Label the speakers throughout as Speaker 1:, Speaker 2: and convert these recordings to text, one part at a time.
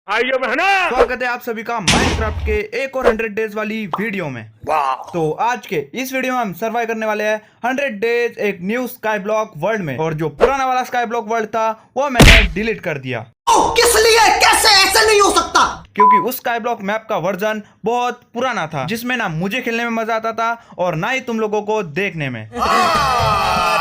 Speaker 1: आइए बहना।
Speaker 2: स्वागत है आप सभी का माइनक्राफ्ट के एक और 100 डेज वाली वीडियो में। तो आज के इस वीडियो में हम सर्वाइव करने वाले हैं 100 डेज एक न्यू स्काई ब्लॉक वर्ल्ड में। और जो पुराना वाला स्काई ब्लॉक वर्ल्ड था वो मैंने डिलीट कर दिया।
Speaker 3: किस लिए? कैसे? ऐसे नहीं हो सकता।
Speaker 2: क्योंकि उस स्काई ब्लॉक मैप का वर्जन बहुत पुराना था, जिसमें ना मुझे खेलने में मजा आता था और ना ही तुम लोगों को देखने में।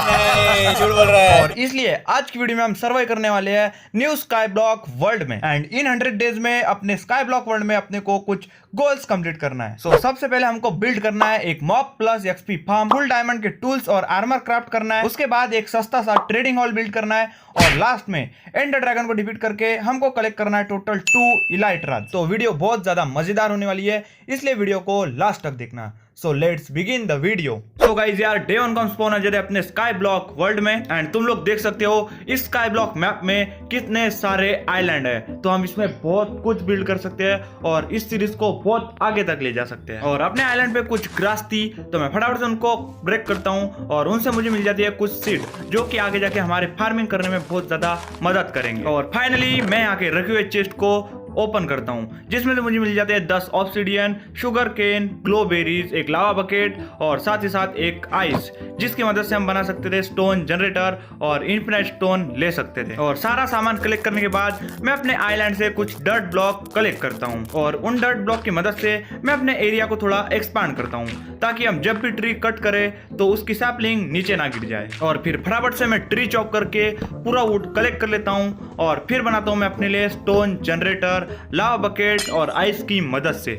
Speaker 3: नहीं, झूठ बोल रहा है।
Speaker 2: और इसलिए आज की वीडियो में हम सर्वाइव करने वाले हैं न्यू स्काई ब्लॉक वर्ल्ड में। एंड इन 100 डेज में अपने स्काई ब्लॉक वर्ल्ड में अपने को कुछ गोल्स कंप्लीट करना है। सो सबसे पहले हमको बिल्ड करना है एक mob plus XP farm, full diamond के टूल्स और आर्मर क्राफ्ट करना है। उसके बाद एक सस्ता सा ट्रेडिंग हॉल बिल्ड करना है और लास्ट में एंडर ड्रैगन को डिफीट करके हमको कलेक्ट करना है टोटल 2 इलाइट राज। तो वीडियो बहुत ज्यादा मजेदार होने वाली है, इसलिए वीडियो को लास्ट तक देखना। So let's begin the video. So guys यार, डे 1 का स्पॉन है अपने स्काई ब्लॉक वर्ल्ड में। एंड तुम लोग देख सकते हो इस स्काई ब्लॉक मैप में कितने सारे आइलैंड है। तो हम इसमें बहुत कुछ बिल्ड कर सकते हैं और इस सीरीज को बहुत आगे तक ले जा सकते हैं। और अपने आइलैंड पे कुछ ग्रास थी तो मैं फटाफट से उनको ब्रेक करता हूँ और उनसे मुझे मिल जाती है कुछ सीड, जो कि आगे जाके हमारे फार्मिंग करने में बहुत ज्यादा मदद करेंगे। और फाइनली मैं यहाँ के रखे हुए चेस्ट को ओपन करता हूँ, जिसमें से मुझे मिल जाते हैं 10 ऑब्सिडियन, शुगर केन, ग्लोबेरीज, एक लावा बकेट और साथ ही साथ एक आइस, जिसकी मदद से हम बना सकते थे स्टोन जनरेटर और इन्फिनाइट स्टोन ले सकते थे। और सारा सामान कलेक्ट करने के बाद मैं अपने आइलैंड से कुछ डर्ट ब्लॉक कलेक्ट करता हूँ और उन डर्ट ब्लॉक की मदद से मैं अपने एरिया को थोड़ा एक्सपांड करता हूँ, ताकि हम जब भी ट्री कट करें तो उसकी सैपलिंग नीचे ना गिर जाए। और फिर फटाफट से मैं ट्री चॉप करके पूरा वुड कलेक्ट कर लेता हूँ और फिर बनाता हूँ मैं अपने लिए स्टोन जनरेटर, लावा बकेट और आइस की मदद से।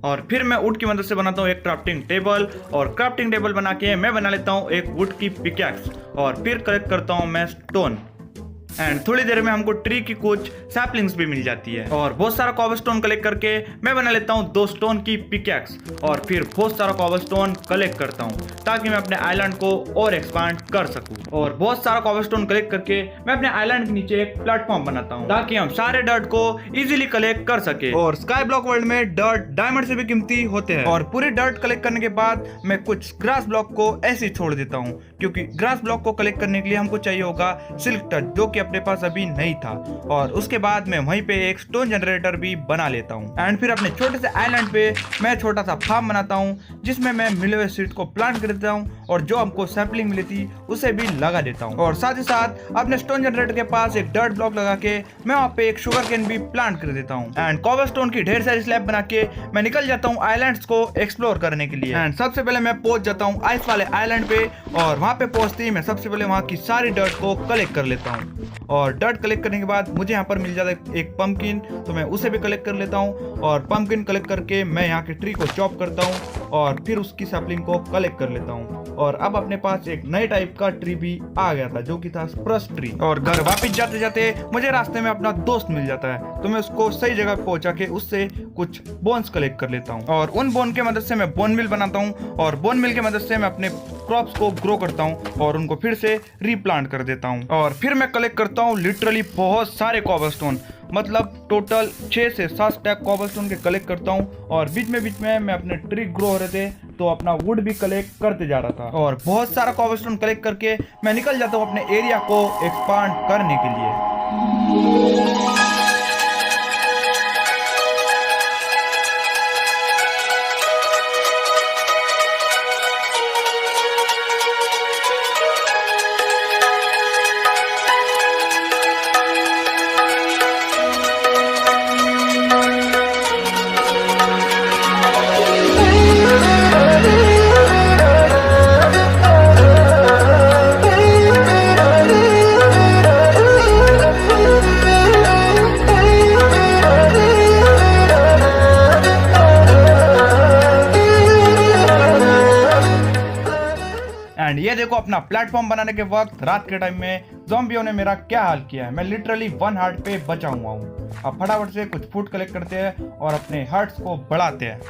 Speaker 2: और फिर मैं वुड की मदद से बनाता हूँ एक क्राफ्टिंग टेबल और क्राफ्टिंग टेबल बना के मैं बना लेता हूँ एक वुड की पिकैक्स और फिर कलेक्ट करता हूँ मैं स्टोन। एंड थोड़ी देर में हमको ट्री की कुछ सैपलिंग्स भी मिल जाती है और बहुत सारा कॉबलस्टोन कलेक्ट करके मैं बना लेता हूँ 2 स्टोन की पिकैक्स और फिर बहुत सारा कॉबलस्टोन कलेक्ट करता हूँ, ताकि मैं अपने आइलैंड को और एक्सपांड कर सकूँ। और बहुत सारा कॉबलस्टोन कलेक्ट करके मैं अपने आइलैंड के नीचे एक प्लेटफॉर्म बनाता हूँ, ताकि हम सारे डर्ट को इजीली कलेक्ट कर सके। और स्काई ब्लॉक वर्ल्ड में डर्ट डायमंड से भी कीमती होते हैं। और पूरी डर्ट कलेक्ट करने के बाद मैं कुछ ग्रास ब्लॉक को ऐसे ही छोड़ देता हूँ, क्योंकि ग्रास ब्लॉक को कलेक्ट करने के लिए हमको चाहिए होगा सिल्क टच, जो कि अपने पास अभी नहीं था। और उसके बाद मैं वहीं पे एक स्टोन जनरेटर भी बना लेता हूँ। एंड फिर अपने छोटे से आइलैंड पे मैं छोटा सा फार्म बनाता हूँ, जिसमें मैं मिले हुए सीड्स को प्लांट कर देता हूँ और जो हमको सैपलिंग मिली थी उसे भी लगा देता हूँ। और साथ ही साथ अपने स्टोन जनरेटर के पास एक डर्ट ब्लॉक लगा के मैं वहाँ पे एक शुगर केन भी प्लांट कर देता हूँ। एंड कॉबलस्टोन की ढेर सारी स्लैब बना के मैं निकल जाता हूँ आइलैंड्स को एक्सप्लोर करने के लिए। एंड सबसे पहले मैं पहुंच जाता हूँ आइस वाले आइलैंड पे और वहाँ पे पहुंचते ही मैं सबसे पहले वहाँ की सारी डर्ट को कलेक्ट कर लेता हूँ। और डर्ट कलेक्ट करने के बाद मुझे यहाँ पर मिल जाता है एक पंपकिन, तो मैं उसे भी कलेक्ट कर लेता हूँ। और पंपकिन कलेक्ट करके मैं यहाँ के ट्री को चॉप करता हूँ और फिर उसकी सैपलिंग को कलेक्ट कर लेता हूँ। और अब अपने पास एक नए टाइप का ट्री भी आ गया था, जो कि था स्प्रस ट्री। और घर वापस जाते जाते मुझे रास्ते में अपना दोस्त मिल जाता है, तो मैं उसको सही जगह पहुंचा के उससे कुछ बोन्स कलेक्ट कर लेता हूँ। और उन बोन के मदद से मैं बोन मिल बनाता हूँ और बोन मिल की मदद से मैं अपने क्रॉप्स को ग्रो करता हूँ और उनको फिर से रीप्लांट कर देता हूँ। और फिर मैं कलेक्ट करता हूँ लिटरली बहुत सारे कॉबलस्टोन, मतलब टोटल 6 से 7 स्टैक कॉबलस्टोन के कलेक्ट करता हूँ। और बीच में मैं अपने ट्री ग्रो हो रहे थे तो अपना वुड भी कलेक्ट करते जा रहा था। और बहुत सारा कॉबलस्टोन कलेक्ट करके मैं निकल जाता हूँ अपने एरिया को एक्सपांड करने के लिए। एंड ये देखो अपना प्लेटफॉर्म बनाने के वक्त रात के टाइम में ज़ॉम्बियों ने मेरा क्या हाल किया है। मैं लिटरली 1 हार्ट पे बचा हुआ हूँ। अब फटाफट से कुछ फूड कलेक्ट करते हैं और अपने हार्ट्स को बढ़ाते हैं।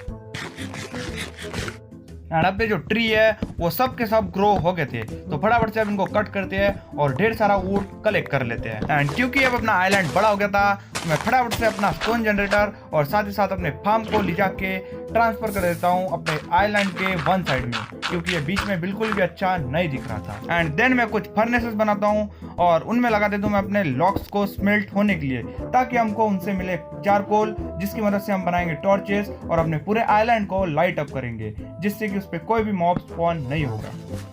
Speaker 2: एंड अब जो ट्री है वो सब के सब ग्रो हो गए थे, तो फटाफट से अब इनको कट करते हैं और ढेर सारा वुड कलेक्ट कर लेते हैं। एंड क्योंकि अब अपना आइलैंड बड़ा हो गया था मैं फटाफट से अपना स्टोन जनरेटर और साथ ही साथ अपने फार्म को ले जाके ट्रांसफर कर देता हूँ अपने आइलैंड के वन साइड में, क्योंकि ये बीच में बिल्कुल भी अच्छा नहीं दिख रहा था। एंड देन मैं कुछ फर्नेसेस बनाता हूँ और उनमें लगा देता हूँ मैं अपने लॉक्स को स्मेल्ट होने के लिए, ताकि हमको उनसे मिले चारकोल, जिसकी मदद से हम बनाएंगे टॉर्चेस और अपने पूरे आइलैंड को लाइट अप करेंगे, जिससे कि उस पर कोई भी मॉब स्पॉन नहीं होगा।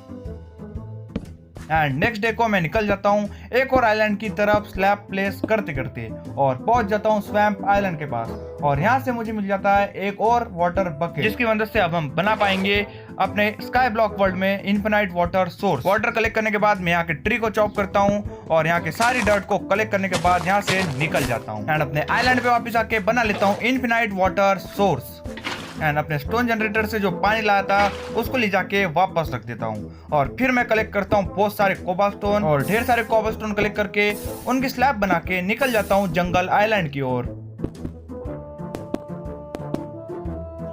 Speaker 2: एंड नेक्स्ट डे को मैं निकल जाता हूँ एक और आइलैंड की तरफ स्लैब प्लेस करते करते और पहुंच जाता हूँ स्वैम्प आइलैंड के पास, और यहाँ से मुझे मिल जाता है एक और वाटर बकेट, जिसकी मदद से अब हम बना पाएंगे अपने स्काई ब्लॉक वर्ल्ड में infinite water source. Water collect करने के बाद मैं यहाँ के ट्री को चॉप करता हूँ और यहाँ के सारी डर्ट को कलेक्ट करने के बाद यहाँ से निकल जाता हूँ एंड अपने आइलैंड पे वापस आके बना लेता हूँ इन्फिनाइट वाटर सोर्स। एंड अपने स्टोन जनरेटर से जो पानी लाया था उसको ले जाके वापस रख देता हूँ और फिर मैं कलेक्ट करता हूँ बहुत सारे कोबास्टोन और ढेर सारे कोबास्टोन कलेक्ट करके उनकी स्लैब बना के निकल जाता हूँ जंगल आइलैंड की ओर।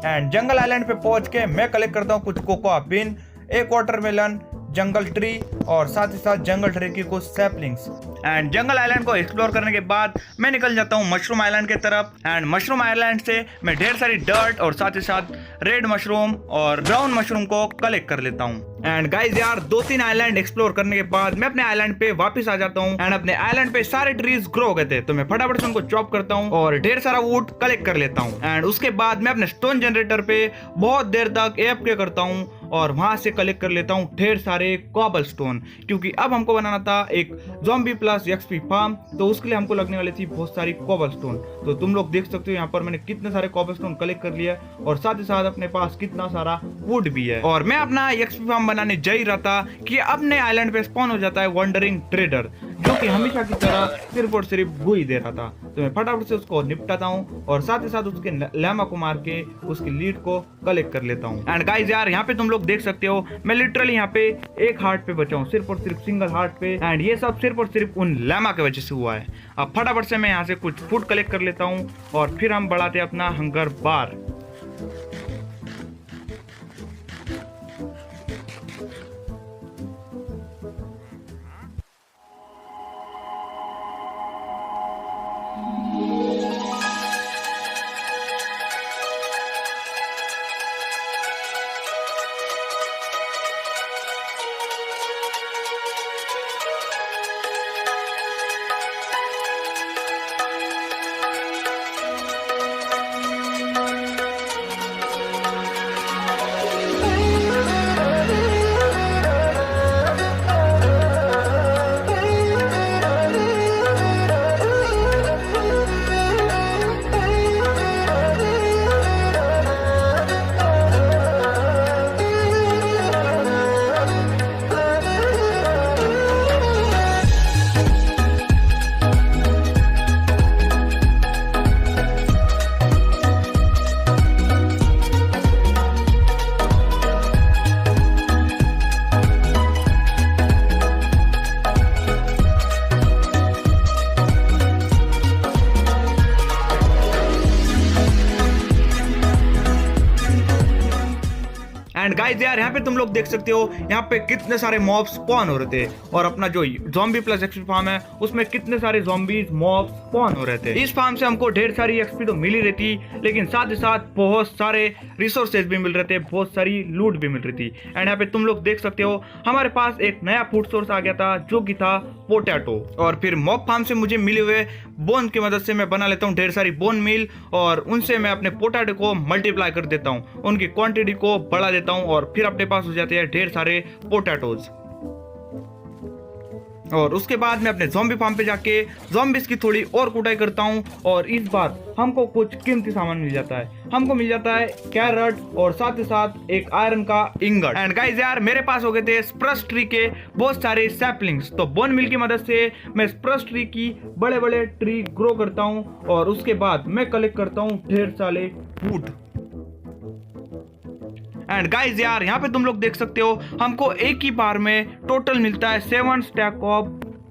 Speaker 2: एंड जंगल आइलैंड पे पहुंच के मैं कलेक्ट करता हूँ कुछ कोकोआ बीन, एक वाटरमेलन, जंगल ट्री और साथ ही साथ जंगल ट्री की कुछ सैपलिंग्स। एंड जंगल आइलैंड को एक्सप्लोर करने के बाद मैं निकल जाता हूँ मशरूम आइलैंड की तरफ। एंड मशरूम आइलैंड से मैं ढेर सारी डर्ट और साथ ही साथ रेड मशरूम और ब्राउन मशरूम को कलेक्ट कर लेता हूँ। एंड गाइस यार 2-3 आइलैंड एक्सप्लोर करने के बाद मैं अपने आइलैंड पे वापस आ जाता हूँ एंड अपने आइलैंड पे सारे ट्रीज ग्रो हो गए थे, तो मैं फटाफट से उनको चॉप करता हूँ और ढेर सारा वुड कलेक्ट कर लेता हूँ। एंड उसके बाद मैं अपने स्टोन जनरेटर पे बहुत देर तक एएफके करता हूँ और वहां से कलेक्ट कर लेता हूँ ढेर सारे कॉबलस्टोन, क्योंकि अब हमको बनाना था एक ज़ॉम्बी प्लस एक्सपी फार्म, तो उसके लिए हमको लगने वाली थी बहुत सारी कॉबलस्टोन। तो तुम लोग देख सकते हो यहाँ पर मैंने कितने सारे कॉबलस्टोन कलेक्ट कर लिया और साथ ही साथ अपने पास कितना सारा वुड भी है। और मैं अपना एक्सपी फार्म बनाने जा ही रहा था कि अपने आइलैंड पे स्पॉन हो जाता है वंडरिंग ट्रेडर, जो कि हमेशा की तरह सिर्फ और सिर्फ गुई दे रहा था। तो मैं फटाफट से उसको निपटाता हूँ और साथ ही साथ उसके लैमा को मार के उसकी लीड को कलेक्ट कर लेता हूँ। एंड गाइस यार यहाँ पे तुम लोग देख सकते हो मैं लिटरली यहाँ पे एक हार्ट पे बचा हूँ, सिर्फ और सिर्फ सिंगल हार्ट पे। एंड ये सब सिर्फ और सिर्फ उन लैमा की वजह से हुआ है। अब फटाफट से मैं यहाँ से कुछ फूड कलेक्ट कर लेता हूँ और फिर हम बढ़ाते हैं अपना हंगर बार। एंड गाइस यार यहाँ पे तुम लोग देख सकते हो यहाँ पे कितने सारे मॉब्स स्पॉन हो रहे थे और अपना जो ज़ॉम्बी प्लस एक्सपी फार्म है उसमें कितने सारे ज़ॉम्बीज मॉब्स स्पॉन हो रहे थे। इस फार्म से हमको ढेर सारी एक्सपी तो मिल ही रही थी, लेकिन साथ ही साथ बहुत सारे रिसोर्सेज भी मिल रहे थे, बहुत सारी लूट भी मिल रही थी। एंड यहाँ पे तुम लोग देख सकते हो हमारे पास एक नया फूड सोर्स आ गया था जो कि था पोटैटो। और फिर मॉब फार्म से मुझे मिले हुए बोन की मदद से मैं बना लेता हूँ ढेर सारी बोन मील और उनसे मैं अपने पोटैटो को मल्टीप्लाई कर देता हूँ, उनकी क्वांटिटी को बढ़ा देता हूँ और फिर अपने पास हो जाते हैं ढेर सारे पोटैटोज। और उसके बाद मैं अपने ज़ॉम्बी फार्म पे जाके ज़ॉम्बीज की थोड़ी और कुटाई करता हूँ और इस बार हमको कुछ कीमती सामान मिल जाता है। हमको मिल जाता है कैरेट और साथ ही साथ एक आयरन का इंगट। एंड गाइस यार मेरे पास हो गए थे स्प्रस ट्री के बहुत सारे सैपलिंग्स, तो बोन मिल की मदद से मैं स्प्रस ट्री की बड़े बड़े ट्री ग्रो करता हूँ और उसके बाद मैं कलेक्ट करता हूँ ढेर सारे वुड। एंड गाइस यार यहाँ पे तुम लोग देख सकते हो हमको एक ही बार में टोटल मिलता है 7 स्टैक ऑफ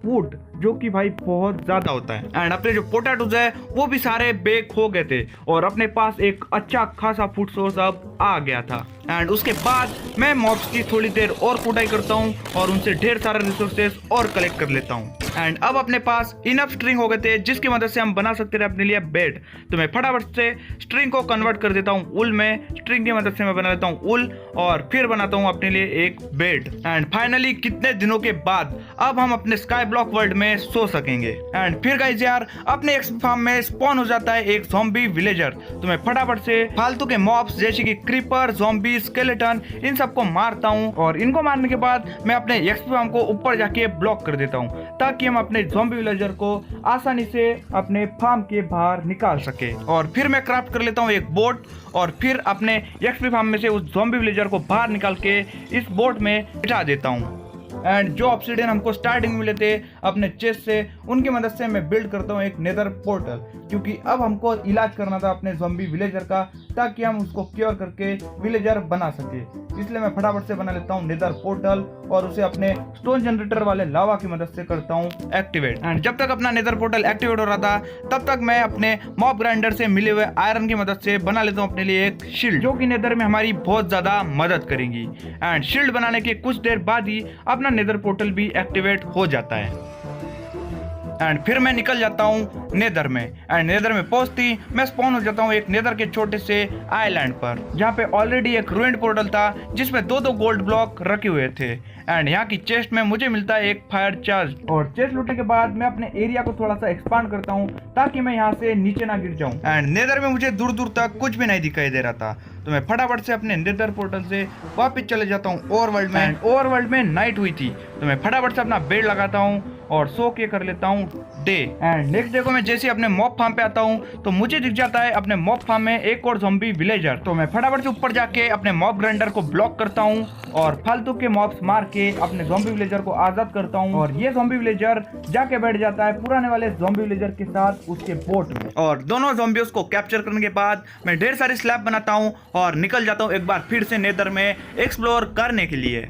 Speaker 2: वुड, जो कि भाई बहुत ज्यादा होता है। एंड अपने जो पोटैटोज है वो भी सारे बेक हो गए थे और अपने पास एक अच्छा खासा फूड सोर्स अब आ गया था। एंड उसके बाद मैं मॉब्स की थोड़ी देर और कुटाई करता हूँ और उनसे ढेर सारा रिसोर्सेज और कलेक्ट कर लेता हूँ। एंड अब अपने पास इनफ स्ट्रिंग हो गए थे जिसकी मदद से हम बना सकते थे अपने लिए बेड। तो मैं फटाफट से स्ट्रिंग को कन्वर्ट कर देता हूँ वुल में। स्ट्रिंग की मदद से मैं बना लेता हूँ वुल और फिर बनाता हूँ अपने लिए एक बेड। एंड फाइनली कितने दिनों के बाद अब हम अपने स्काई ब्लॉक वर्ल्ड में सो सकेंगे। एंड फिर गाइस यार अपने एक्सपी फार्म में स्पॉन हो जाता है एक ज़ॉम्बी विलेजर। तो मैं फटाफट से फालतू के मॉब्स जैसे कि क्रीपर, ज़ॉम्बी, स्केलेटन इन सबको मारता हूँ और इनको मारने के बाद मैं अपने एक्सपी फार्म को ऊपर जाके ब्लॉक कर देता हूँ ताकि हम अपने ज़ॉम्बी विलेजर को आसानी से अपने फार्म के बाहर निकाल सके। और फिर मैं क्राफ्ट कर लेता हूँ एक बोट और फिर अपने एक्सपी फार्म में से उस ज़ॉम्बी विलेजर को बाहर निकाल के इस बोट में बिठा देता हूँ। एंड जो ऑब्सिडियन हमको स्टार्टिंग में मिले थे अपने चेस्ट से, उनकी मदद से मैं बिल्ड करता हूँ एक नेदर पोर्टल, क्योंकि अब हमको इलाज करना था अपने ज़ॉम्बी विलेजर का ताकि हम उसको क्योर करके विलेजर बना सके। इसलिए मैं फटाफट से बना लेता हूँ नेदर पोर्टल और उसे अपने स्टोन जनरेटर वाले लावा की मदद से करता हूँ एक्टिवेट। एंड जब तक अपना नेदर पोर्टल एक्टिवेट हो रहा था तब तक मैं अपने मॉब ग्राइंडर से मिले हुए आयरन की मदद से बना लेता हूँ अपने लिए एक शील्ड, जो कि नेदर में हमारी बहुत ज्यादा मदद करेगी। एंड शील्ड बनाने के कुछ देर बाद ही अपना नेदर पोर्टल भी एक्टिवेट हो जाता है। एंड फिर मैं निकल जाता हूँ नेदर में। एंड नेदर में पहुंचती मैं स्पॉन हो जाता हूँ एक नेदर के छोटे से आइलैंड पर, जहाँ पे ऑलरेडी एक रूइंड पोर्टल था जिसमें दो गोल्ड ब्लॉक रखे हुए थे। एंड यहाँ की चेस्ट में मुझे मिलता है एक फायर चार्ज और चेस्ट लूटने के बाद मैं अपने एरिया को थोड़ा सा एक्सपांड करता हूँ ताकि मैं यहाँ से नीचे ना गिर जाऊँ। एंड नेदर में मुझे दूर दूर तक कुछ भी नहीं दिखाई दे रहा था, तो मैं फटाफट से अपने नेदर पोर्टल से वापस चले जाता हूँ ओवरवर्ल्ड में। एंड ओवरवर्ल्ड में नाइट हुई थी, तो मैं फटाफट से अपना बेड लगाता हूँ और सो के कर लेता हूँ डे। एंड नेक्स्ट डे को मैं जैसे अपने मॉब फार्म पे आता हूँ तो मुझे दिख जाता है अपने मॉब फार्म में एक और ज़ॉम्बी विलेजर। तो मैं फटाफट से ऊपर जाके अपने मॉब ग्राइंडर को ब्लॉक करता हूँ और फालतू के मॉब्स मार के अपने ज़ॉम्बी विलेजर को आजाद करता हूँ। और ये ज़ॉम्बी विलेजर जाके बैठ जाता है पुराने वाले ज़ॉम्बी विलेजर के साथ उसके बोट में। और दोनों ज़ॉम्बियों को कैप्चर करने के बाद मैं ढेर सारी स्लैब बनाता हूँ और निकल जाता हूँ एक बार फिर से नेदर में एक्सप्लोर करने के लिए।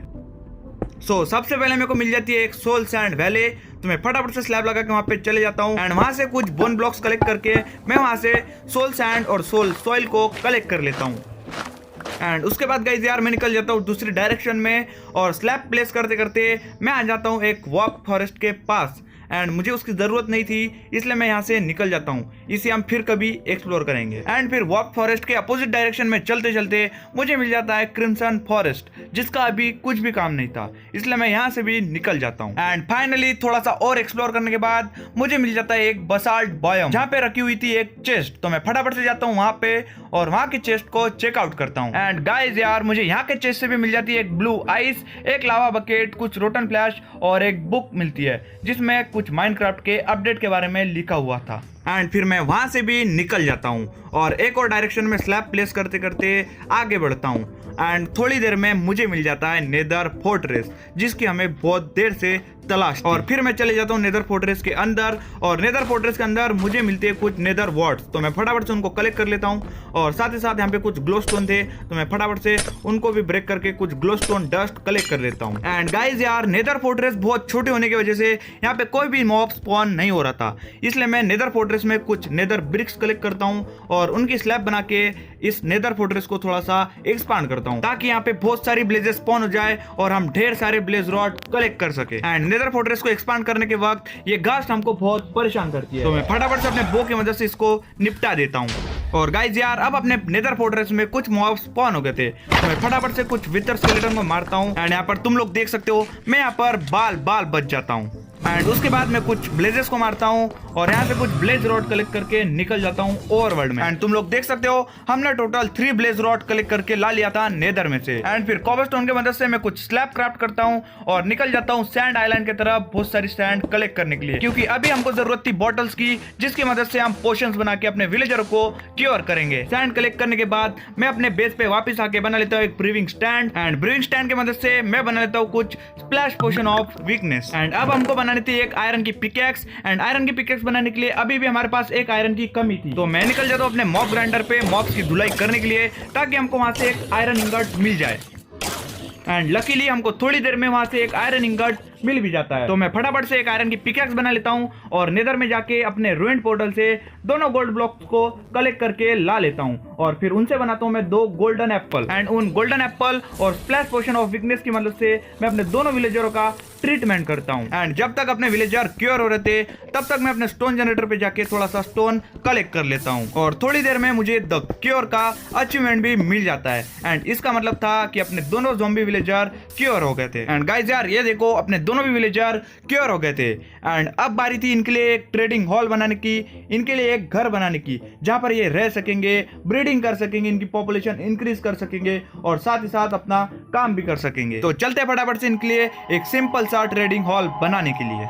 Speaker 2: सबसे पहले मेरे को मिल जाती है एक सोल सैंड वैली, तो मैं फटाफट से स्लैब लगा के वहाँ पे चले जाता हूँ। एंड वहाँ से कुछ बोन ब्लॉक्स कलेक्ट करके मैं वहाँ से सोल सैंड और सोल सॉइल को कलेक्ट कर लेता हूँ। एंड उसके बाद गाइस यार मैं निकल जाता हूँ दूसरी डायरेक्शन में और स्लैब प्लेस करते करते मैं आ जाता हूँ एक वॉक फॉरेस्ट के पास। एंड मुझे उसकी ज़रूरत नहीं थी इसलिए मैं यहाँ से निकल जाता हूँ, इसे हम फिर कभी एक्सप्लोर करेंगे। एंड फिर वॉक फॉरेस्ट के अपोजिट डायरेक्शन में चलते चलते मुझे मिल जाता है क्रिम्सन फॉरेस्ट, जिसका अभी कुछ भी काम नहीं था, इसलिए मैं यहाँ से भी निकल जाता हूँ। एंड फाइनली थोड़ा सा और एक्सप्लोर करने के बाद मुझे मिल जाता है एक बसाल्ट बायोम, जहाँ पे रखी हुई थी एक चेस्ट। तो मैं फटाफट से जाता हूँ वहाँ पे और वहाँ की चेस्ट को चेकआउट करता हूँ। एंड गाइज यार मुझे यहाँ के चेस्ट से भी मिल जाती है एक ब्लू आइस, एक लावा बकेट, कुछ रोटन फ्लैश और एक बुक मिलती है जिसमें कुछ माइनक्राफ्ट के अपडेट के बारे में लिखा हुआ था। एंड फिर मैं वहां से भी निकल जाता हूँ और एक और डायरेक्शन में स्लैब प्लेस करते करते आगे बढ़ता हूँ। एंड थोड़ी देर में मुझे मिल जाता है नेदर फोर्ट्रेस, जिसकी हमें बहुत देर से तलाश। और फिर मैं चले जाता हूँ नेदर फोर्ट्रेस के अंदर और नेदर फोर्ट्रेस के अंदर मुझे मिलते हैं कुछ नेदर वार्ड्स, तो मैं फटाफट से उनको कलेक्ट कर लेता हूँ। और साथ ही साथ यहाँ पे कुछ ग्लो स्टोन थे, तो मैं फटाफट से उनको भी ब्रेक करके कुछ ग्लो स्टोन डस्ट कलेक्ट कर लेता हूँ। एंड गाइज यार नेदर फोर्ट्रेस बहुत छोटे होने की वजह से यहाँ पे कोई भी मॉब स्पॉन नहीं हो रहा था, इसलिए मैं नेदर फोर्ट्रेस में कुछ नेदर ब्रिक्स कलेक्ट करता हूँ और उनकी स्लैब बना के इस नेदर फोर्ट्रेस को थोड़ा सा एक्सपांड करता हूँ ताकि यहाँ पे बहुत सारी ब्लेजेस स्पॉन हो जाए और हम ढेर सारे ब्लेज रॉड कलेक्ट कर सके। एंड नेदर फोर्ट्रेस को एक्सपांड करने के वक्त ये घास हमको बहुत परेशान करती है, तो मैं फटाफट से अपने बो की मदद से इसको निपटा देता हूँ। और गाइज यार अब अपने नेदर फोर्ट्रेस में कुछ मॉब्स स्पॉन हो गए थे, तो मैं फटाफट से कुछ विथर स्केलेटन को मारता हूँ। एंड यहाँ पर तुम लोग देख सकते हो मैं यहाँ पर बाल बच जाता हूँ। एंड उसके बाद मैं कुछ ब्लेजेस को मारता हूँ और यहाँ से कुछ ब्लेज रॉड कलेक्ट करके निकल जाता हूँ ओवरवर्ल्ड में। एंड तुम लोग देख सकते हो हमने टोटल 3 ब्लेज रॉड कलेक्ट करके ला लिया था नेदर में से। एंड फिर कॉबलस्टोन की मदद से मैं कुछ स्लैब क्राफ्ट करता हूँ और निकल जाता हूँ सैंड आइलैंड की तरफ बहुत सारी सैंड कलेक्ट करने के लिए, क्योंकि अभी हमको जरूरत थी बॉटल्स की, जिसकी मदद से हम पोशंस बना के अपने विलेजर को क्योर करेंगे। सैंड कलेक्ट करने के बाद मैं अपने बेस पे वापस आके बना लेता हूँ एक brewing stand. And brewing stand की मदद से मैं बना लेता हूँ कुछ splash potion of weakness. And अब हमको बनानी थी एक आयरन की पिकैक्स। एंड आयरन की पिकैक्स बनाने के लिए अभी भी हमारे पास एक आयरन की कमी थी, तो मैं निकल जाता हूँ अपने मॉब ग्राइंडर पे मॉब्स की धुलाई करने के लिए ताकि हमको वहां से एक आयरन इंगट मिल जाए। एंड लकीली हमको थोड़ी देर में वहां से एक आयरन इंगट मिल भी जाता है। तो मैं फटाफट से एक आयरन की पिकैक्स बना लेता हूँ और नेदर में जाके अपने रूइंड पोर्टल से दोनों गोल्ड ब्लॉक्स को कलेक्ट करके ला लेता हूँ और फिर उनसे बनाता हूँ मैं 2 गोल्डन एप्पल। एंड उन गोल्डन एप्पल और स्प्लैश पोशन ऑफ वीकनेस की मदद से मैं अपने दोनों विलेजरों का ट्रीटमेंट करता हूँ। एंड जब तक अपने विलेजर क्योर हो रहे थे तब तक मैं अपने स्टोन जनरेटर पे जाके थोड़ा सा स्टोन कलेक्ट कर लेता हूँ और थोड़ी देर में मुझे द क्योर का अचीवमेंट भी मिल जाता है। एंड इसका मतलब था कि अपने दोनों ज़ॉम्बी विलेजर क्योर हो गए थे। एंड गाइस यार ये देखो अपने दोनों भी विलेजर क्योर हो गए थे। एंड अब बारी थी इनके लिए एक ट्रेडिंग हॉल बनाने की, इनके लिए एक घर बनाने की जहाँ पर ये रह सकेंगे, ब्रीडिंग कर सकेंगे, इनकी पॉपुलेशन इंक्रीज कर सकेंगे और साथ ही साथ अपना काम भी कर सकेंगे। तो चलते हैं फटाफट से इनके लिए एक सिंपल सा ट्रेडिंग हॉल बनाने के लिए।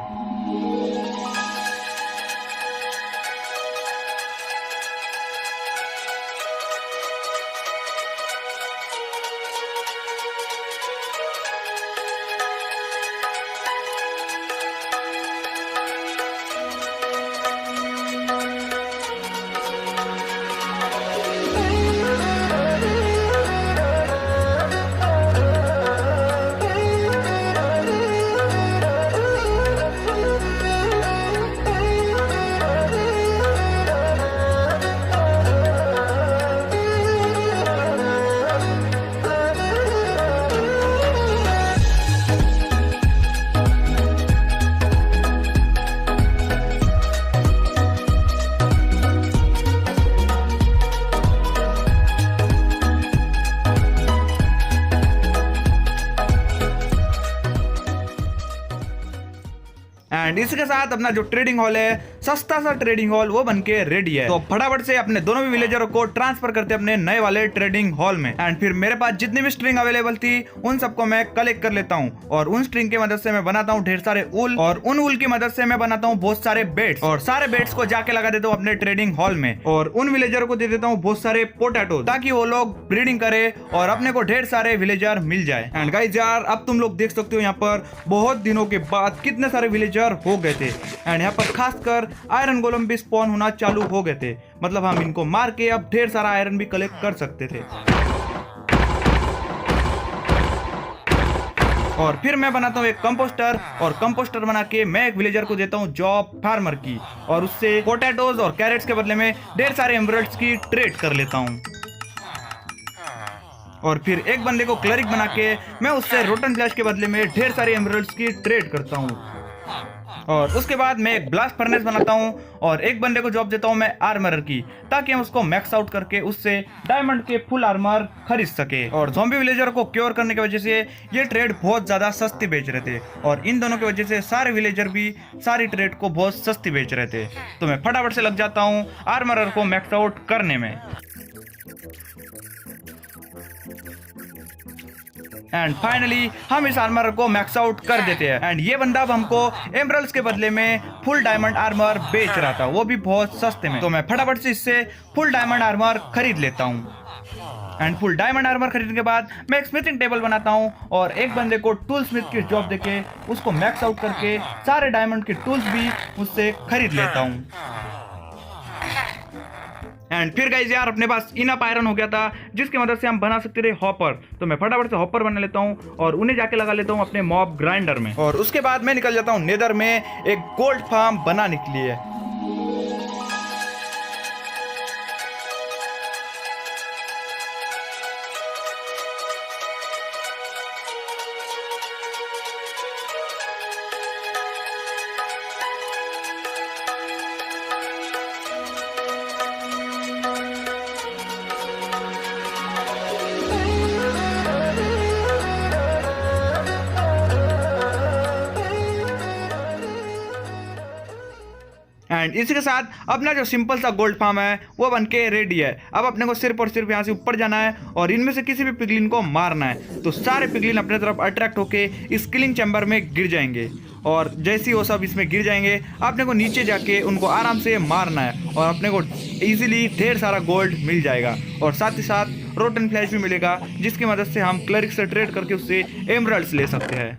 Speaker 2: एंड इसके साथ अपना जो ट्रेडिंग हॉल है, सस्ता सा ट्रेडिंग हॉल, वो बनके रेडी है। तो फटाफट से अपने दोनों भी विलेजरों को ट्रांसफर करते अपने नए वाले ट्रेडिंग हॉल में। एंड फिर मेरे पास जितनी भी स्ट्रिंग अवेलेबल थी उन सबको मैं कलेक्ट कर लेता हूँ और उन स्ट्रिंग की मदद से मैं बनाता हूँ ढेर सारे ऊल और उन ऊल की मदद से मैं बनाता हूँ बहुत सारे बेड्स और सारे बेड्स को जाके लगा देता हूँ अपने ट्रेडिंग हॉल में और उन विलेजरों को दे देता हूँ बहुत सारे पोटैटो ताकि वो लोग ब्रीडिंग करे और अपने को ढेर सारे विलेजर मिल जाए। एंड गाइस यार अब तुम लोग देख सकते हो यहाँ पर बहुत दिनों के बाद कितने सारे विलेजर हो गए थे। एंड यहाँ पर खासकर आयरन गोलम भी स्पॉन होना चालू हो गए थे, मतलब हम इनको मार के अब ढेर सारा आयरन भी कलेक्ट कर सकते थे। और फिर मैं बनाता हूँ एक कंपोस्टर और कंपोस्टर बना के मैं एक विलेजर को देता हूँ जॉब फार्मर की और उससे पोटैटोज और कैरेट्स के बदले में ढेर सारे एमरल्ड्स की ट्रेड कर लेता हूँ। और फिर एक बंदे को क्लरिक बना के मैं उससे रोटन फ्लैश के बदले में ढेर सारे एमरल्ड्स की ट्रेड करता हूँ। और उसके बाद मैं एक ब्लास्ट फर्नेस बनाता हूँ और एक बंदे को जॉब देता हूँ मैं आर्मरर की ताकि हम उसको मैक्स आउट करके उससे डायमंड के फुल आर्मर खरीद सके। और ज़ॉम्बी विलेजर को क्योर करने की वजह से ये ट्रेड बहुत ज़्यादा सस्ती बेच रहे थे और इन दोनों की वजह से सारे विलेजर भी सारी ट्रेड को बहुत सस्ती बेच रहे थे। तो मैं फटाफट से लग जाता हूँ आर्मरर को मैक्स आउट करने में। एंड फाइनली हम इस आर्मर को मैक्स आउट कर देते हैं। एंड ये बंदा अब हमको एमरल्ड्स के बदले में फुल डायमंड आर्मर बेच रहा था, वो भी बहुत सस्ते में। तो मैं फटाफट से इससे फुल डायमंड आर्मर खरीद लेता हूँ। एंड फुल डायमंड आर्मर खरीदने के बाद मैं एक स्मिथिंग टेबल बनाता हूँ और एक बंदे को टूल स्मिथ की जॉब देके उसको मैक्स आउट करके सारे डायमंड के टूल्स भी उससे खरीद लेता हूँ। एंड फिर गाइस यार अपने पास इनफ आयरन हो गया था जिसकी मदद से हम बना सकते थे हॉपर। तो मैं फटाफट से हॉपर बना लेता हूँ और उन्हें जाके लगा लेता हूँ अपने मॉब ग्राइंडर में और उसके बाद मैं निकल जाता हूँ नेदर में एक गोल्ड फार्म बनाने के लिए। एंड इसी के साथ अपना जो सिंपल सा गोल्ड फार्म है वो बनके रेडी है। अब अपने को सिर्फ और सिर्फ यहाँ से ऊपर जाना है और इनमें से किसी भी पिगलिन को मारना है। तो सारे पिगलिन अपने तरफ अट्रैक्ट होके इस किलिंग चैम्बर में गिर जाएंगे और जैसे ही वो सब इसमें गिर जाएंगे अपने को नीचे जाके उनको आराम से मारना है और अपने को ईजिली ढेर सारा गोल्ड मिल जाएगा और साथ ही साथ रोटन फ्लैश भी मिलेगा जिसकी मदद से हम क्लरिक से ट्रेड करके उससे एमरल्ड्स ले सकते हैं।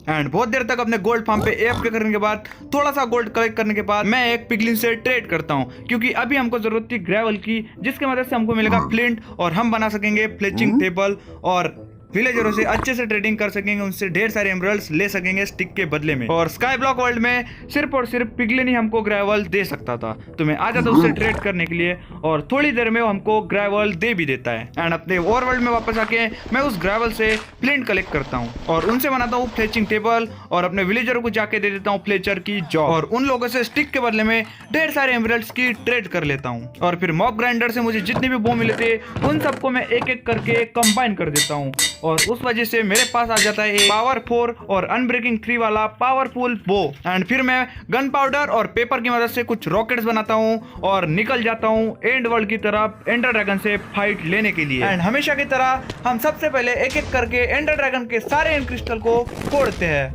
Speaker 2: एंड बहुत देर तक अपने गोल्ड फार्म पे एफ करने के बाद थोड़ा सा गोल्ड कलेक्ट करने के बाद मैं एक पिगलिन से ट्रेड करता हूँ क्योंकि अभी हमको जरूरत थी ग्रेवल की जिसकी मदद से हमको मिलेगा फ्लिंट और हम बना सकेंगे फ्लेचिंग टेबल और विलेजरों से अच्छे से ट्रेडिंग कर सकेंगे, उनसे ढेर सारे एमरल्ड्स ले सकेंगे स्टिक के बदले में। और स्काई ब्लॉक वर्ल्ड में सिर्फ और सिर्फ पिगलिन ही हमको ग्रेवल दे सकता था, तो मैं आ जाता उससे ट्रेड करने के लिए और थोड़ी देर में वो हमको ग्रेवल दे भी देता है। एंड अपने ओवर वर्ल्ड में वापस आके मैं उस ग्रेवल से फ्लिंट कलेक्ट करता हूँ और उनसे बनाता हूँ फ्लेचिंग टेबल और अपने विलेजरों को जाके दे देता हूँ फ्लेचर की जॉब और उन लोगों से स्टिक के बदले में ढेर सारे एमरल्ड्स की ट्रेड कर लेता हूँ। और फिर मॉब ग्राइंडर से मुझे जितने भी बो मिले थे उन सबको मैं एक एक करके कंबाइन कर देता हूँ और उस वजह से मेरे पास आ जाता है एक पावर 4 और अनब्रेकिंग 3 वाला पावरफुल बो। एंड फिर मैं गन पाउडर और पेपर की मदद से कुछ रॉकेट्स बनाता हूँ और निकल जाता हूँ एंड वर्ल्ड की तरफ एंडर ड्रैगन से फाइट लेने के लिए। एंड हमेशा की तरह हम सबसे पहले एक एक करके एंडर ड्रैगन के सारे एंड क्रिस्टल को फोड़ते हैं।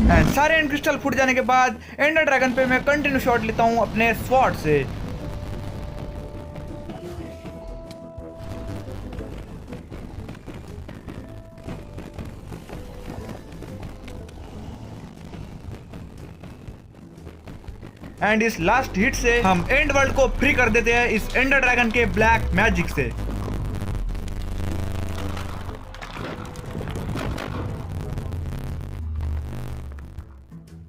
Speaker 2: एंड सारे एंड क्रिस्टल फूट जाने के बाद एंडर ड्रैगन पे मैं कंटिन्यू शॉट लेता हूँ अपने स्वॉर्ड से। एंड इस लास्ट हिट से हम एंड वर्ल्ड को फ्री कर देते हैं इस एंडर ड्रैगन के ब्लैक मैजिक से।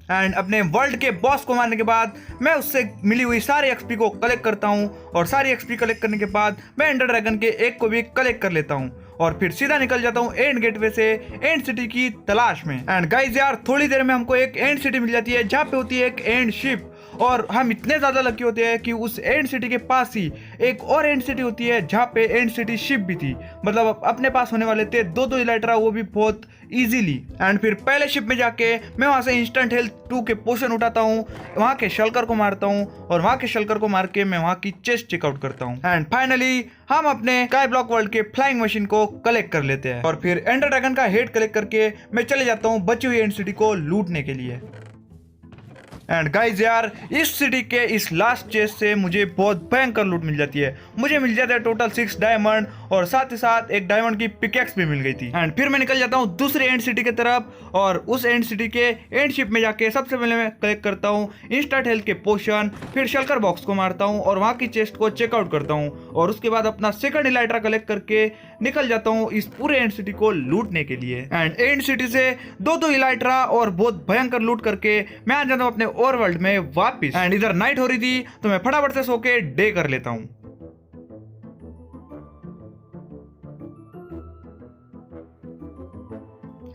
Speaker 2: एंड अपने वर्ल्ड के बॉस को मारने के बाद मैं उससे मिली हुई सारी एक्सपी को कलेक्ट करता हूँ और सारी एक्सपी कलेक्ट करने के बाद मैं एंडर ड्रैगन के एक को भी कलेक्ट कर लेता हूँ और फिर सीधा निकल जाता हूँ एंड गेटवे से एंड सिटी की तलाश में। एंड गाइस यार थोड़ी देर में हमको एक एंड सिटी मिल जाती है जहाँ पे होती है एक एंड शिप और हम इतने ज्यादा लकी होते हैं कि उस एंड सिटी के पास ही एक और एंड सिटी होती है जहाँ पे एंड सिटी शिप भी थी, मतलब अपने पास होने वाले थे दो इलाइट्रा, वो भी बहुत इजीली। एंड फिर पहले शिप में जाके मैं वहां से इंस्टेंट हेल्थ 2 के पोशन उठाता हूँ, वहां के शल्कर को मारता हूँ और वहां के शल्कर को मार के मैं वहां की चेस्ट चेकआउट करता हूँ। एंड फाइनली हम अपने स्काई ब्लॉक वर्ल्ड के फ्लाइंग मशीन को कलेक्ट कर लेते हैं और फिर एंडर ड्रैगन का हेड कलेक्ट करके मैं चले जाता हूँ बची हुई एंड सिटी को लूटने के लिए। एंड गाइज यार इस सिटी के इस लास्ट चेस्ट से मुझे बहुत भयंकर लूट मिल जाती है। मुझे मिल जाता है टोटल 6 डायमंड और साथ ही साथ एक डायमंड की पिकेक्स भी मिल गई थी। एंड फिर मैं निकल जाता हूँ दूसरे एंड सिटी की तरफ और उस एंड सिटी के एंड शिप में जाके सबसे पहले मैं कलेक्ट करता हूँ इंस्टेंट हेल्थ के पोशन, फिर शल्कर बॉक्स को मारता हूँ और वहाँ की चेस्ट को चेकआउट करता हूँ और उसके बाद अपना सेकंड इलाइट्रा कलेक्ट करके निकल जाता हूँ इस पूरे एंड सिटी को लूटने के लिए। एंड एंड सिटी से दो इलाइट्रा और बहुत भयंकर लूट करके मैं आ जाता हूँ अपने ओवर वर्ल्ड में वापिस। एंड इधर नाइट हो रही थी तो मैं फटाफट से सो के डे कर लेता हूँ।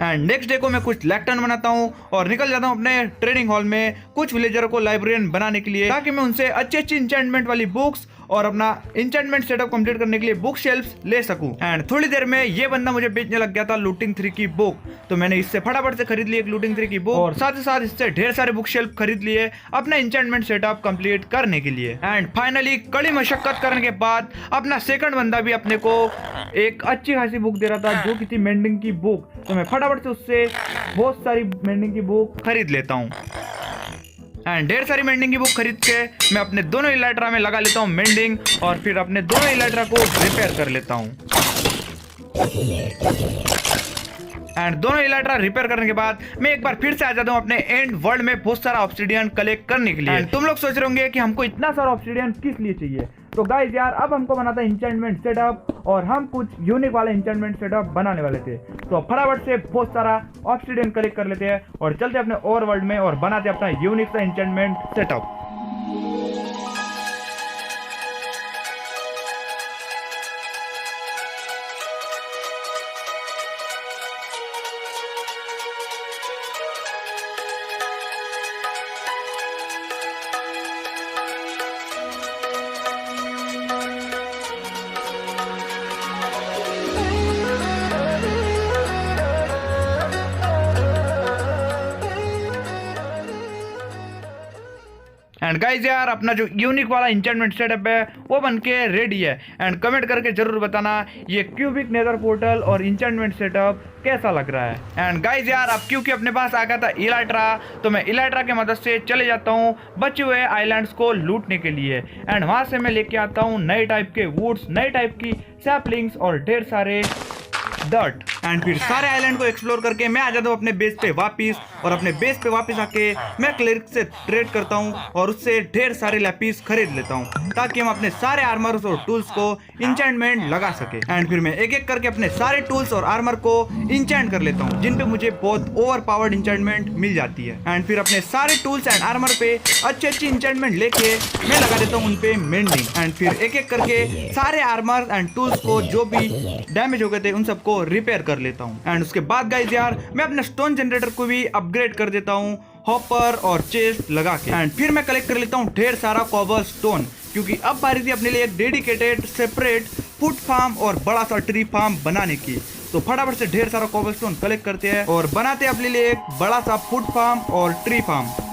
Speaker 2: एंड नेक्स्ट डे को मैं कुछ लैक्टन बनाता हूँ और निकल जाता हूँ अपने ट्रेडिंग हॉल में कुछ विलेजर को लाइब्रेरियन बनाने के लिए, ताकि मैं उनसे अच्छी अच्छी इंचेंटमेंट वाली बुक्स और अपना इंचेंटमेंट सेटअप कंप्लीट करने के लिए बुक शेल्फ्स ले सकूं। एंड थोड़ी देर में ये बंदा मुझे बेचने लग गया था लूटिंग 3 की बुक, तो मैंने इससे फटाफट से खरीद ली एक लूटिंग 3 की बुक और साथ ही साथ इससे ढेर सारे बुक शेल्फ खरीद लिए अपना इंचेंटमेंट सेटअप कंप्लीट करने के लिए। एंड फाइनली कड़ी मशक्कत करने के बाद अपना सेकंड बंदा भी अपने को एक अच्छी खासी बुक दे रहा था जो कि थी मेंडिंग की बुक, तो मैं फटाफट से उससे बहुत सारी मेंडिंग की बुक खरीद लेता हूँ। एंड ढेर सारी मेंडिंग की बुक खरीद के मैं अपने दोनों इलाइट्रा में लगा लेता हूँ मेंडिंग और फिर अपने दोनों इलाइट्रा को रिपेयर कर लेता हूँ। एंड दोनों इलाइट्रा रिपेयर करने के बाद मैं एक बार फिर से आ जाता हूँ अपने एंड वर्ल्ड में बहुत सारा ऑब्सिडियन कलेक्ट करने के लिए। एंड तुम लोग सोच रहे होंगे कि हमको इतना सारा ऑब्सिडियन किस लिए चाहिए, तो गाइज यार अब हमको बनाता है इंचेंटमेंट सेटअप और हम कुछ यूनिक वाला इंचेंटमेंट सेटअप बनाने वाले थे, तो फटाफट से बहुत सारा ऑब्सिडियन कलेक्ट कर लेते हैं और चलते अपने ओवर वर्ल्ड में और बनाते अपना यूनिक सा इंचेंटमेंट सेटअप। एंड गाइज यार अपना जो यूनिक वाला इंचेंटमेंट सेटअप है वो बन के रेडी है। एंड कमेंट करके जरूर बताना ये क्यूबिक नेदर पोर्टल और इंचेंटमेंट सेटअप कैसा लग रहा है। एंड गाइज यार अब क्योंकि अपने पास आ गया था इलाइट्रा, तो मैं इलाइट्रा की मदद से चले जाता हूँ बचे हुए आइलैंड्स को लूटने के लिए। एंड वहाँ से मैं लेके आता हूँ नए टाइप के वुड्स, नए टाइप की सैपलिंग्स और ढेर सारे डर्ट। एंड फिर सारे आइलैंड को एक्सप्लोर करके मैं आ जाता हूँ अपने बेस पे वापिस और अपने बेस पे वापस आके मैं क्लेरिक से ट्रेड करता हूँ और उससे ढेर सारे लैपिस खरीद लेता हूँ ताकि हम अपने सारे आर्मर्स और टूल्स को इंचेंटमेंट लगा सके। एंड फिर मैं एक एक करके अपने सारे टूल्स और आर्मर को इंचेंट कर लेता हूँ, जिन पे मुझे बहुत ओवर पावर्ड इंचेंटमेंट मिल जाती है। एंड फिर अपने सारे टूल्स एंड आर्मर पे अच्छी इंचेंटमेंट लेके मैं लगा देता हूँ उन पे मेंडिंग। एंड फिर एक एक करके सारे आर्मर एंड टूल्स को जो भी डैमेज हो गए थे उन सबको रिपेयर कर लेता हूँ। एंड उसके बाद गाइस यार मैं अपने स्टोन जनरेटर को भी अपग्रेड कर देता हूँ हॉपर और चेस्ट लगा के। एंड फिर मैं कलेक्ट कर लेता हूँ ढेर सारा कॉबल स्टोन, क्योंकि अब बारी थी अपने लिए एक डेडिकेटेड सेपरेट फूड फार्म और बड़ा सा ट्री फार्म बनाने की। तो फटाफट से ढेर सारा कॉबल स्टोन कलेक्ट करते हैं और बनाते हैं अपने लिए एक बड़ा सा फूड फार्म और ट्री फार्म।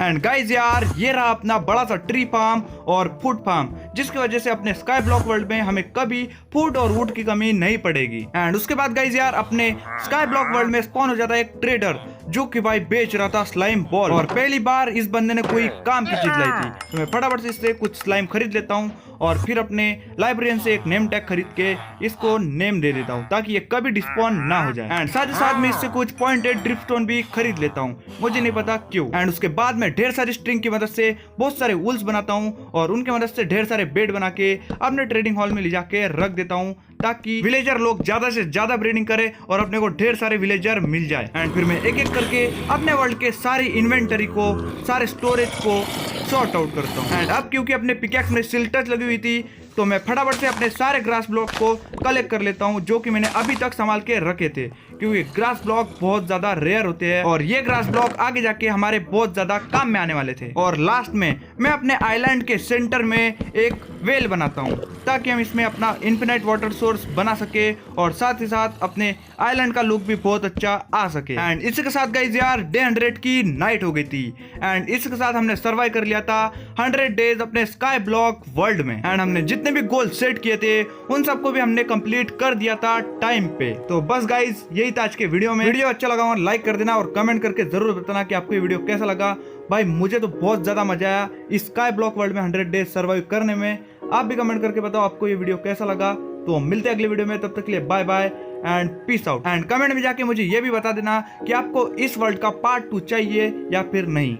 Speaker 2: एंड गाइज यार ये रहा अपना बड़ा सा ट्री फार्म और फूड फार्म, जिसकी वजह से अपने स्काई ब्लॉक वर्ल्ड में हमें कभी फूड और वुड की कमी नहीं पड़ेगी। एंड उसके बाद गाइज यार अपने स्काई ब्लॉक वर्ल्ड में स्पॉन हो जाता है एक ट्रेडर, जो कि भाई बेच रहा था स्लाइम बॉल। और पहली बार इस बंदे ने कोई काम की चीज लाई थी, तो मैं फटाफट से इससे कुछ स्लाइम खरीद लेता हूँ और फिर अपने लाइब्रेरियन से एक नेम टैग खरीद के इसको नेम दे देता हूँ ताकि ये कभी डिस्पॉन ना हो जाए। एंड साथ ही साथ में इससे कुछ पॉइंटेड ड्रिफ्टस्टोन भी खरीद लेता हूँ, मुझे नहीं पता क्यों। एंड उसके बाद मैं ढेर सारी स्ट्रिंग की मदद से बहुत सारे वुल्स बनाता हूँ और उनकी मदद से ढेर सारे बेड बना के अपने ट्रेडिंग हॉल में ले जाके रख देता हूँ, ताकि विलेजर लोग ज्यादा से ज्यादा ब्रीडिंग करे और अपने को ढेर सारे विलेजर मिल जाए। एंड फिर मैं एक एक करके अपने वर्ल्ड के सारी इन्वेंटरी को, सारे स्टोरेज को सॉर्ट आउट करता हूँ। एंड अब क्योंकि अपने पिकैक्स में सिल टच लगी हुई थी, तो मैं फटाफट से अपने सारे ग्रास ब्लॉक को कलेक्ट कर लेता हूँ, जो कि मैंने अभी तक संभाल के रखे थे, क्योंकि ग्रास ब्लॉक बहुत ज्यादा रेयर होते हैं और ये ग्रास ब्लॉक आगे जाके हमारे बहुत ज्यादा काम में आने वाले थे। और लास्ट में मैं अपने आइलैंड के सेंटर में एक वेल बनाता हूँ ताकि हम इसमें अपना इन्फिनाइट वाटर सोर्स बना सके और साथ ही साथ अपने आइलैंड का लुक भी बहुत अच्छा आ सके। एंड इसके साथ गाइस यार डे 100 की नाइट हो गई थी एंड इसके साथ हमने सर्वाइव कर लिया था 100 डेज अपने स्काई ब्लॉक वर्ल्ड में। एंड हमने जितने भी गोल सेट किए थे उन सबको भी हमने कंप्लीट कर दिया था टाइम पे। तो बस गाइस यही था आज के वीडियो में। वीडियो अच्छा लगा हो लाइक कर देना और कमेंट करके जरूर बताना कि आपको ये वीडियो कैसा लगा। भाई मुझे तो बहुत ज्यादा मजा आया इस स्काई ब्लॉक वर्ल्ड में 100 डेज सर्वाइव करने में। आप भी कमेंट करके बताओ आपको ये वीडियो कैसा लगा। तो मिलते हैं अगले वीडियो में, तब तक के लिए bye bye and peace out. And comment में जाके मुझे ये भी बता देना कि आपको इस वर्ल्ड का पार्ट 2 चाहिए या फिर नहीं।